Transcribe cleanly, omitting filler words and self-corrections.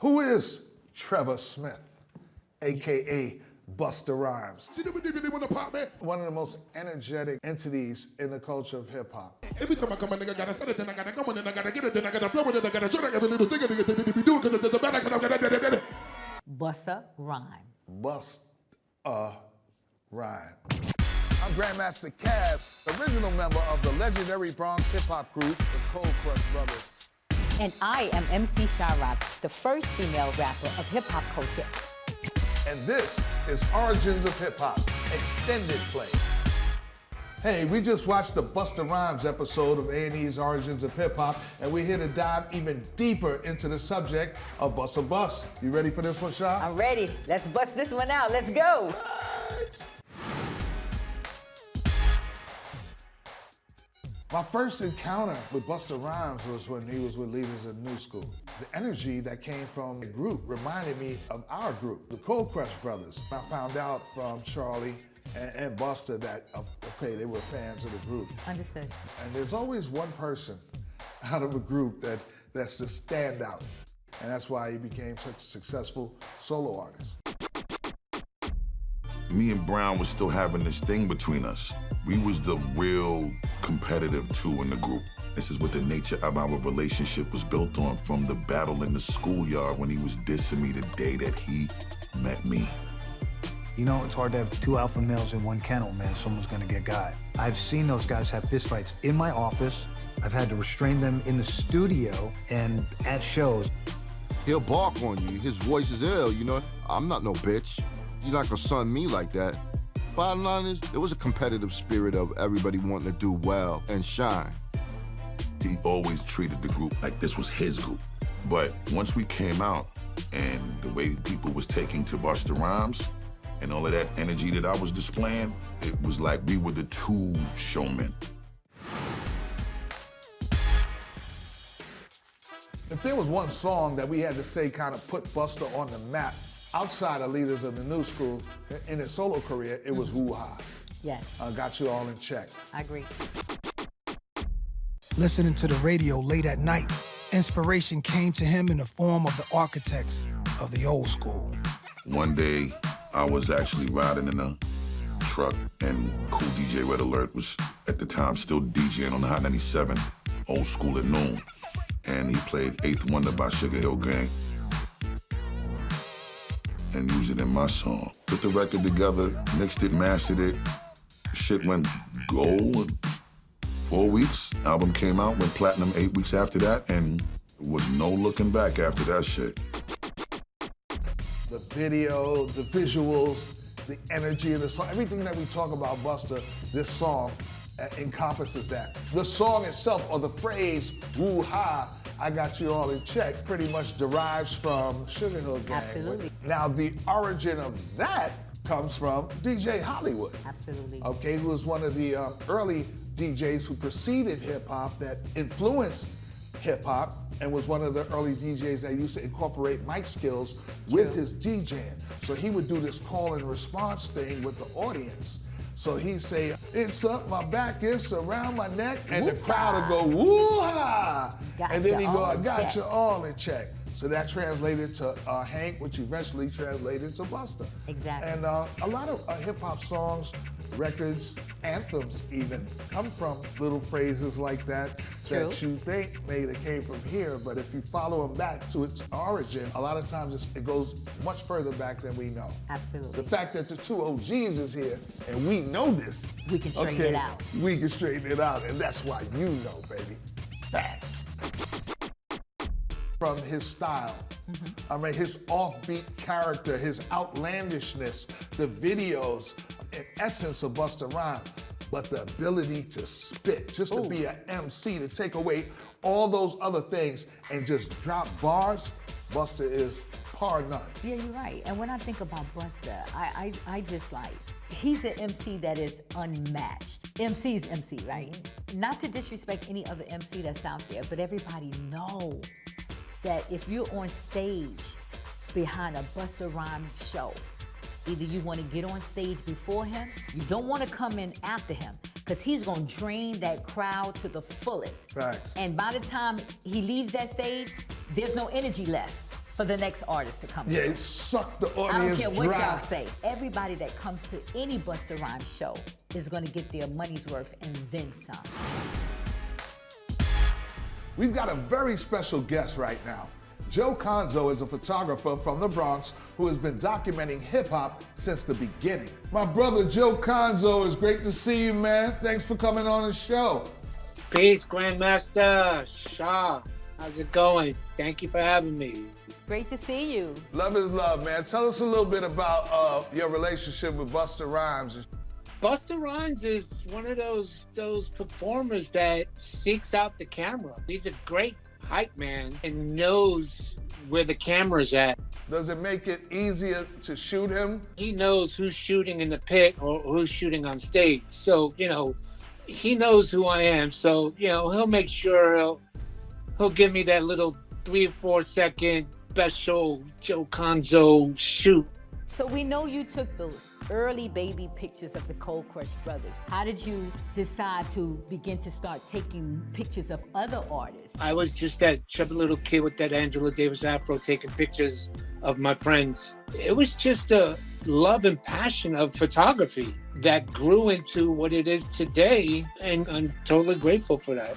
Who is Trevor Smith, AKA Busta Rhymes? One of the most energetic entities in the culture of hip hop. Every time I come, a nigga gotta set it, then I gotta come on, then I gotta get it, then I gotta blow it, then I gotta show it, every little thing I nigga be doing because it doesn't matter because I'm gonna. Busta Rhyme. Busta Rhyme. I'm Grandmaster Caz, original member of the legendary Bronx hip-hop group, the Cold Crush Brothers. And I am MC Shyrock, the first female rapper of hip-hop culture. And this is Origins of Hip Hop, extended play. Hey, we just watched the Busta Rhymes episode of A&E's Origins of Hip Hop, and we're here to dive even deeper into the subject of Busta Bust. You ready for this one, Sha? I'm ready. Let's bust this one out. Let's go. My first encounter with Busta Rhymes was when he was with Leaders of New School. The energy that came from the group reminded me of our group, the Cold Crush Brothers. I found out from Charlie and Busta that, okay, they were fans of the group. Understood. And there's always one person out of a group that's the standout. And that's why he became such a successful solo artist. Me and Brown was still having this thing between us. We was the real competitive two in the group. This is what the nature of our relationship was built on, from the battle in the schoolyard when he was dissing me the day that he met me. You know, it's hard to have two alpha males in one kennel, man. Someone's gonna get got. I've seen those guys have fistfights in my office. I've had to restrain them in the studio and at shows. He'll bark on you. His voice is ill, you know? I'm not no bitch. You're not gonna son me like that. Bottom line is, there was a competitive spirit of everybody wanting to do well and shine. He always treated the group like this was his group. But once we came out and the way people was taking to Busta Rhymes and all of that energy that I was displaying, it was like we were the two showmen. If there was one song that we had to say kind of put Busta on the map, outside of Leaders of the New School, in his solo career, it was Woo Ha. Yes. Got You All in Check. I agree. Listening to the radio late at night, inspiration came to him in the form of the architects of the old school. One day, I was actually riding in a truck, and Cool DJ Red Alert was, at the time, still DJing on the Hot 97, old school at noon. And he played Eighth Wonder by Sugar Hill Gang and used it in my song. Put the record together, mixed it, mastered it. Shit went gold in 4 weeks. Album came out, went platinum 8 weeks after that, and there was no looking back after that shit. The video, the visuals, the energy of the song, everything that we talk about Busta, this song encompasses that. The song itself, or the phrase, Woo Ha, I Got You All in Check, pretty much derives from Sugar Hill Gang. Absolutely. Now, the origin of that comes from DJ Hollywood. Absolutely. Okay, who was one of the early DJs who preceded hip-hop, that influenced hip-hop, and was one of the early DJs that used to incorporate mic skills with his DJing. So he would do this call and response thing with the audience. So he'd say, it's up my back, it's around my neck, and the crowd would go, woo-ha! And then he'd go, I got you all in check. So that translated to Hank, which eventually translated to Busta. Exactly. And a lot of hip-hop songs, records, anthems even, come from little phrases like that that you think maybe they came from here, but if you follow them back to its origin, a lot of times it goes much further back than we know. Absolutely. The fact that the two OGs is here and we know this. We can straighten it out. We can straighten it out, and that's why you know, baby. Facts. From his style. I mean, his offbeat character, his outlandishness, the videos, in essence of Busta Rhymes, but the ability to spit, just to be an MC, to take away all those other things and just drop bars, Busta is par none. Yeah, you're right. And when I think about Busta, I just like, he's an MC that is unmatched. MC's MC, right? Not to disrespect any other MC that's out there, but everybody know that if you're on stage behind a Busta Rhymes show, either you want to get on stage before him, you don't want to come in after him, because he's going to drain that crowd to the fullest. Facts. And by the time he leaves that stage, there's no energy left for the next artist to come Yeah, through. it sucked the I don't audience care what dry. y'all say. Everybody that comes to any Busta Rhymes show is going to get their money's worth and then some. We've got a very special guest right now. Joe Conzo is a photographer from the Bronx who has been documenting hip-hop since the beginning. My brother Joe Conzo, it's great to see you, man. Thanks for coming on the show. Peace, Grandmaster Shaw. How's it going? Thank you for having me. Great to see you. Love is love, man. Tell us a little bit about your relationship with Busta Rhymes. Busta Rhymes is one of those performers that seeks out the camera. He's a great hype man and knows where the camera's at. Does it make it easier to shoot him? He knows who's shooting in the pit or who's shooting on stage. So, he knows who I am. So, he'll make sure he'll give me that little 3 or 4 second special Joe Conzo shoot. So we know you took those early baby pictures of the Cold Crush brothers. How did you decide to begin to start taking pictures of other artists? I was just that chubby little kid with that Angela Davis afro taking pictures of my friends. It was just a love and passion of photography that grew into what it is today, and I'm totally grateful for that.